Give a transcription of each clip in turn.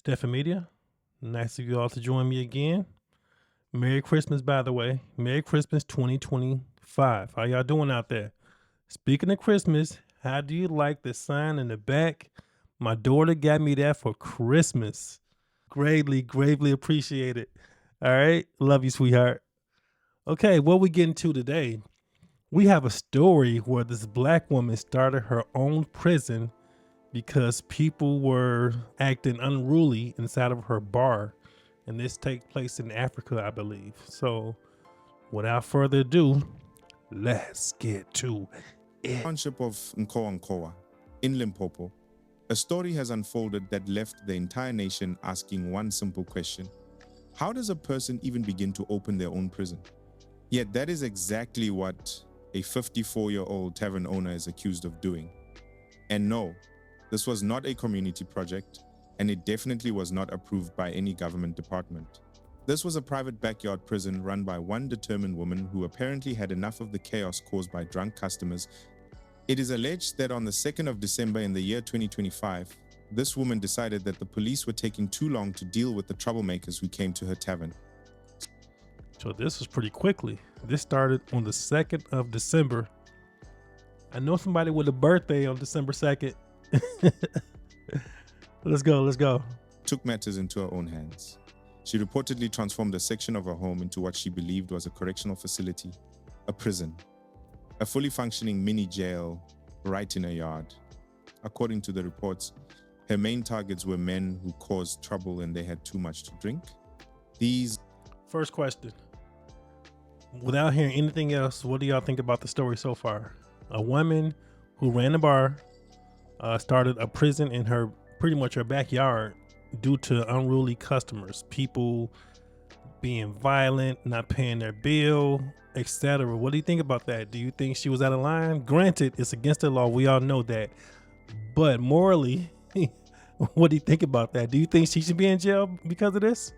Stephan Media. Nice of you all to join me again. Merry Christmas, by the way. Merry Christmas 2025. How y'all doing out there? Speaking of Christmas, how do you like the sign in the back? My daughter got me that for Christmas. Gravely appreciate it. All right. Love you, sweetheart. Okay, what we getting to today? We have a story where this black woman started her own prison because people were acting unruly inside of her bar. And this takes place in Africa, I believe. So without further ado, let's get to it. Township of Nkowankowa in Limpopo, a story has unfolded that left the entire nation asking one simple question. How does a person even begin to open their own prison? Yet that is exactly what a 54-year-old tavern owner is accused of doing. And no, this was not a community project, and it definitely was not approved by any government department. This was a private backyard prison run by one determined woman who apparently had enough of the chaos caused by drunk customers. It is alleged that on the 2nd of December in the year 2025, this woman decided that the police were taking too long to deal with the troublemakers who came to her tavern. So this was pretty quickly. This started on the 2nd of December. I know somebody with a birthday on December 2nd. Let's go. Took matters into her own hands. She reportedly transformed a section of her home into what she believed was a correctional facility, a prison, a fully functioning mini jail right in her yard. According to the reports, her main targets were men who caused trouble and they had too much to drink. First question. Without hearing anything else, what do y'all think about the story so far? A woman who ran a bar, started a prison in her pretty much her backyard due to unruly customers, people being violent, not paying their bill, etc. What do you think about that? Do you think she was out of line? Granted, it's against the law. We all know that. But morally, what do you think about that? Do you think she should be in jail because of this?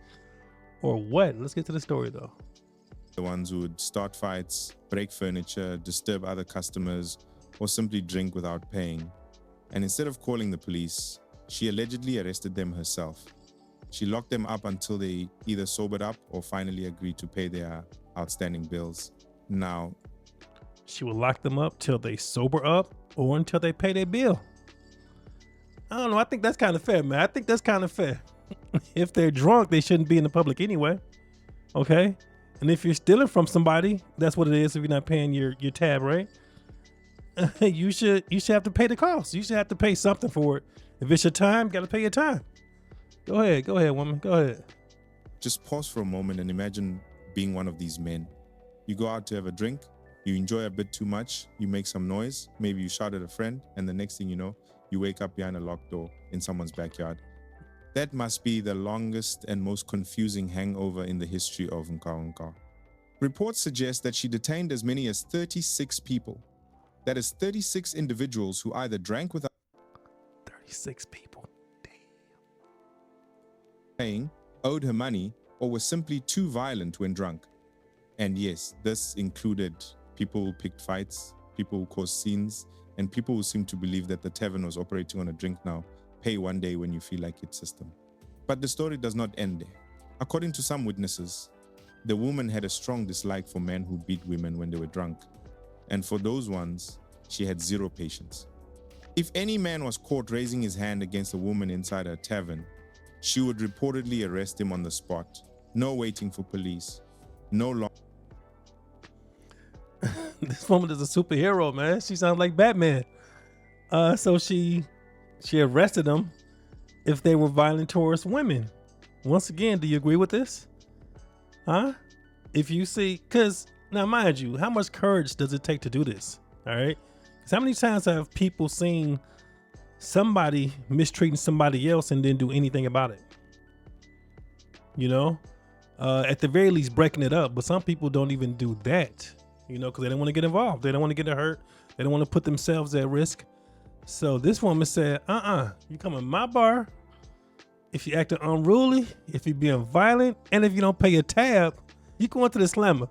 Or what? Let's get to the story though. The ones who would start fights, break furniture, disturb other customers, or simply drink without paying. And instead of calling the police, she allegedly arrested them herself. She locked them up until they either sobered up or finally agreed to pay their outstanding bills. Now, she would lock them up till they sober up or until they pay their bill. I don't know. I think that's kind of fair, man. I think that's kind of fair. If they're drunk, they shouldn't be in the public anyway. Okay? And if you're stealing from somebody, that's what it is if you're not paying your tab, right? You should have to pay the cost. You should have to pay something for it. If it's your time, got to pay your time. Go ahead, woman. Go ahead. Just pause for a moment and imagine being one of these men. You go out to have a drink, you enjoy a bit too much, you make some noise, maybe you shout at a friend, and the next thing you know, you wake up behind a locked door in someone's backyard. That must be the longest and most confusing hangover in the history of Nkawanka. Reports suggest that she detained as many as 36 people. That is 36 individuals who either drank without 36 people. Damn. Paying, owed her money, or were simply too violent when drunk. And yes, this included people who picked fights, people who caused scenes, and people who seemed to believe that the tavern was operating on a drink now, pay one day when you feel like it system. But the story does not end there. According to some witnesses, the woman had a strong dislike for men who beat women when they were drunk. And for those ones, she had zero patience. If any man was caught raising his hand against a woman inside her tavern, she would reportedly arrest him on the spot. No waiting for police. No long. This woman is a superhero, man. She sounds like Batman. So she arrested them if they were violent towards women. Once again, do you agree with this? Huh? If you see, because now mind you, how much courage does it take to do this? All right. Because how many times have people seen somebody mistreating somebody else and didn't do anything about it? You know, at the very least breaking it up. But some people don't even do that, you know, because they don't want to get involved. They don't want to get hurt. They don't want to put themselves at risk. So this woman said, you come in my bar. If you're acting unruly, if you're being violent, and if you don't pay your tab, you go into the slammer,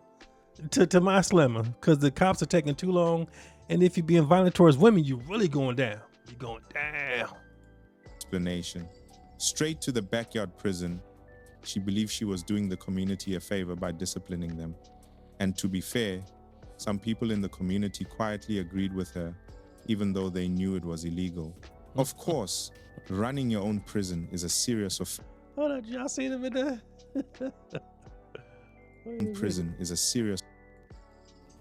to my slammer, because the cops are taking too long. And if you're being violent towards women, you're really going down. You're going down. Explanation. straight to the backyard prison. She believed she was doing the community a favor by disciplining them. And to be fair, some people in the community quietly agreed with her, even though they knew it was illegal. Of course, running your own prison is a serious offense. Hold on, y'all see them in there? Prison is a serious.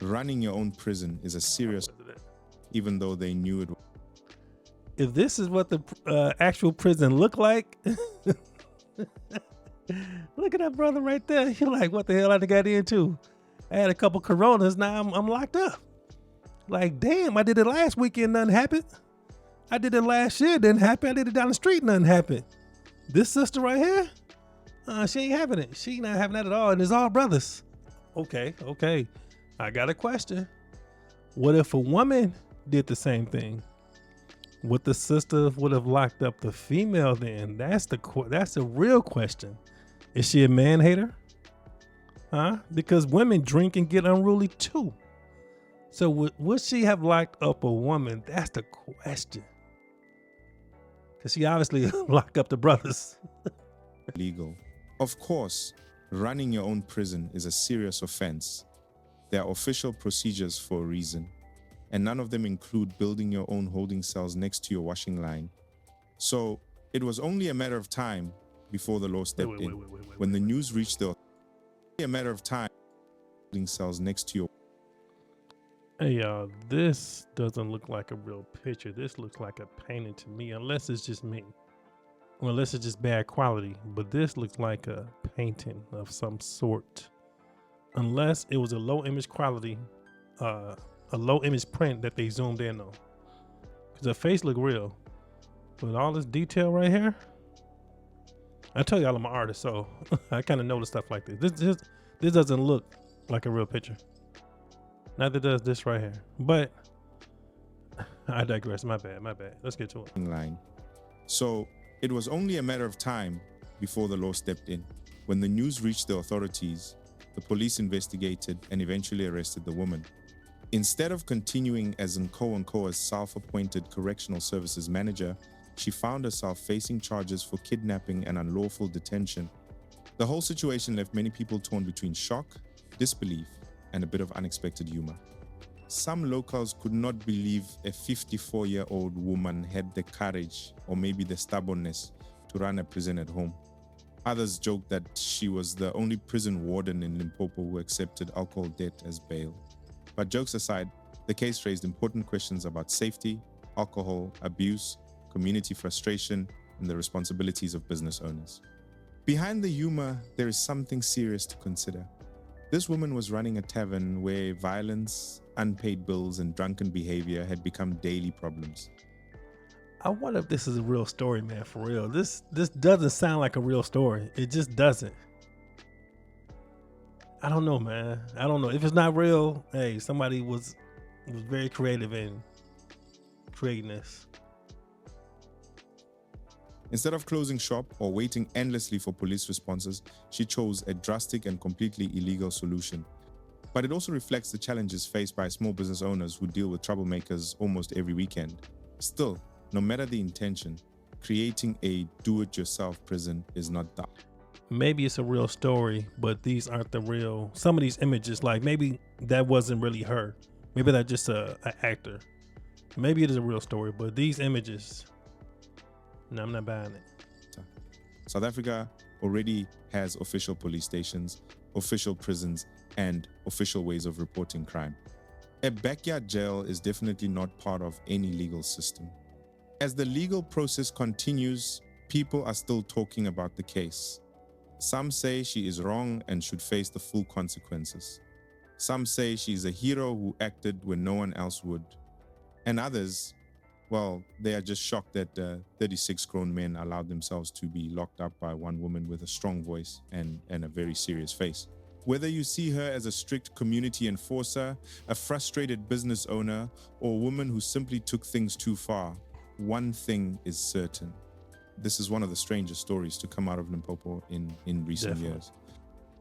Running your own prison is a serious, even though they knew it. If this is what the actual prison looked like, look at that brother right there. You're like, what the hell I got into? I had a couple Coronas. Now I'm locked up. Like, damn, I did it last weekend. Nothing happened. I did it last year. Didn't happen. I did it down the street. Nothing happened. This sister right here, she ain't having it. She not having that at all. And it's all brothers. Okay. I got a question. What if a woman did the same thing? Would the sister would have locked up the female then? That's the real question. Is she a man hater? Huh? Because women drink and get unruly too. So would she have locked up a woman? That's the question. Because she obviously locked up the brothers. Legal. Of course, running your own prison is a serious offense. There are official procedures for a reason, and none of them include building your own holding cells next to your washing line. So it was only a matter of time before the law stepped in. When the news reached the a matter of time, holding cells next to your. Hey y'all, this doesn't look like a real picture. This looks like a painting to me, unless it's just me. Or unless it's just bad quality. But this looks like a painting of some sort. Unless it was a low image quality, a low image print that they zoomed in on. Because her face look real. But all this detail right here, I tell y'all I'm an artist, so I kind of notice stuff like this. This doesn't look like a real picture. Neither does this right here. But I digress. My bad. Let's get to it. Line. So it was only a matter of time before the law stepped in. When the news reached the authorities, the police investigated and eventually arrested the woman. Instead of continuing as Nkoankoa's self-appointed correctional services manager, she found herself facing charges for kidnapping and unlawful detention. The whole situation left many people torn between shock, disbelief, and a bit of unexpected humor. Some locals could not believe a 54-year-old woman had the courage, or maybe the stubbornness, to run a prison at home. Others joked that she was the only prison warden in Limpopo who accepted alcohol debt as bail. But jokes aside, the case raised important questions about safety, alcohol abuse, community frustration, and the responsibilities of business owners. Behind the humor, there is something serious to consider. This woman was running a tavern where violence, unpaid bills, and drunken behavior had become daily problems. I wonder if this is a real story, man, for real. This doesn't sound like a real story. It just doesn't. I don't know, man. I don't know. If it's not real, hey, somebody was very creative in creating this. Instead of closing shop or waiting endlessly for police responses, she chose a drastic and completely illegal solution. But it also reflects the challenges faced by small business owners who deal with troublemakers almost every weekend. Still, no matter the intention, creating a do-it-yourself prison is not that. Maybe it's a real story, but these aren't the real. Some of these images, like maybe that wasn't really her. Maybe that's just an actor. Maybe it is a real story, but these images, no, I'm not buying it. South Africa already has official police stations, official prisons, and official ways of reporting crime. A backyard jail is definitely not part of any legal system. As the legal process continues, people are still talking about the case. Some say she is wrong and should face the full consequences. Some say she is a hero who acted when no one else would. And others, well, they are just shocked that 36 grown men allowed themselves to be locked up by one woman with a strong voice and a very serious face. Whether you see her as a strict community enforcer, a frustrated business owner, or a woman who simply took things too far, one thing is certain. This is one of the strangest stories to come out of Limpopo in recent years.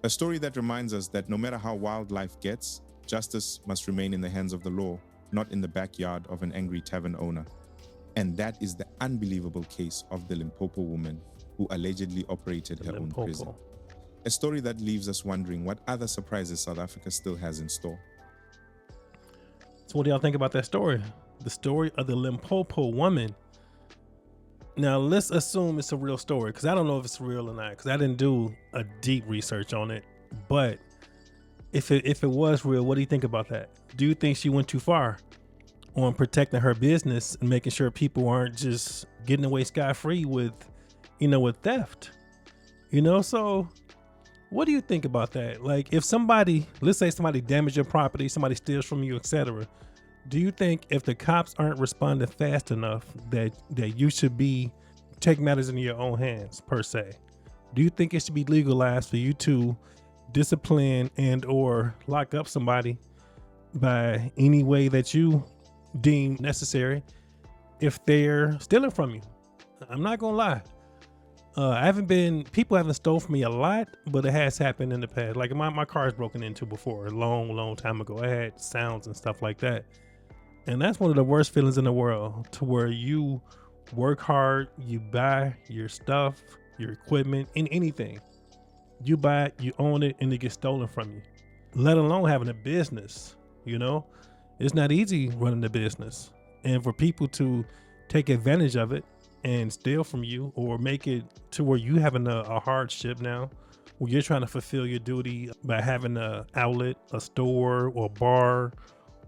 A story that reminds us that no matter how wild life gets, justice must remain in the hands of the law, not in the backyard of an angry tavern owner. And that is the unbelievable case of the Limpopo woman, who allegedly operated her own prison. Limpopo. A story that leaves us wondering what other surprises South Africa still has in store. So what do y'all think about that story? The story of the Limpopo woman. Now let's assume it's a real story, because I don't know if it's real or not, because I didn't do a deep research on it. But if it was real, what do you think about that? Do you think she went too far on protecting her business and making sure people aren't just getting away scot-free with theft? So what do you think about that? Like, if somebody, let's say somebody damaged your property, somebody steals from you, etc., do you think if the cops aren't responding fast enough that you should be take matters into your own hands, per se? Do you think it should be legalized for you to discipline and or lock up somebody by any way that you deem necessary if they're stealing from you? I'm not gonna lie. People haven't stolen from me a lot, but it has happened in the past. Like my car's broken into before, a long time ago. I had sounds and stuff like that. And that's one of the worst feelings in the world, to where you work hard, you buy your stuff, your equipment, in anything. You buy it, you own it, and it gets stolen from you. Let alone having a business, It's not easy running a business. And for people to take advantage of it and steal from you, or make it to where you having a hardship now, where you're trying to fulfill your duty by having an outlet, a store, or a bar,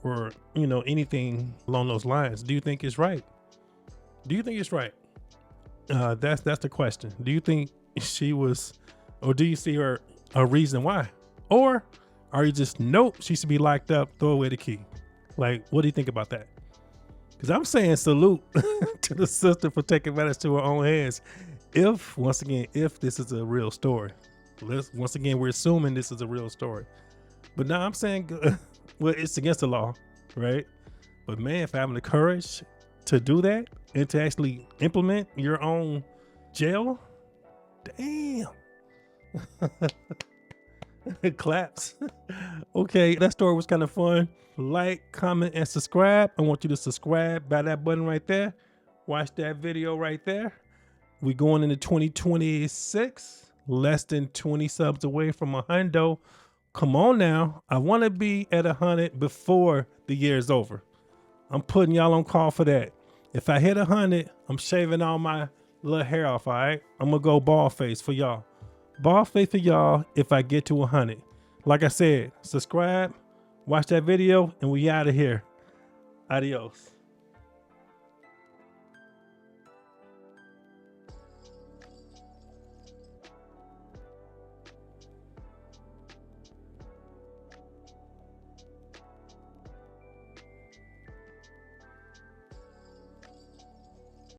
or anything along those lines. Do you think it's right? That's the question. Do you think she was, or do you see her a reason why? Or are you just, nope, she should be locked up, throw away the key? Like, what do you think about that? Because I'm saying salute to the sister for taking matters to her own hands. If this is a real story. Once again, we're assuming this is a real story. But now I'm saying, well, it's against the law, right? But man, for having the courage to do that and to actually implement your own jail, damn. Claps. Okay, that story was kind of fun. Like, comment, and subscribe. I want you to subscribe by that button right there. Watch that video right there. We going into 2026, less than 20 subs away from 100. Come on now. I want to be at 100 before the year is over. I'm putting y'all on call for that. If I hit 100, I'm shaving all my little hair off, all right? I'm going to go bald face for y'all. Bald face for y'all if I get to 100. Like I said, subscribe, watch that video, and we out of here. Adios.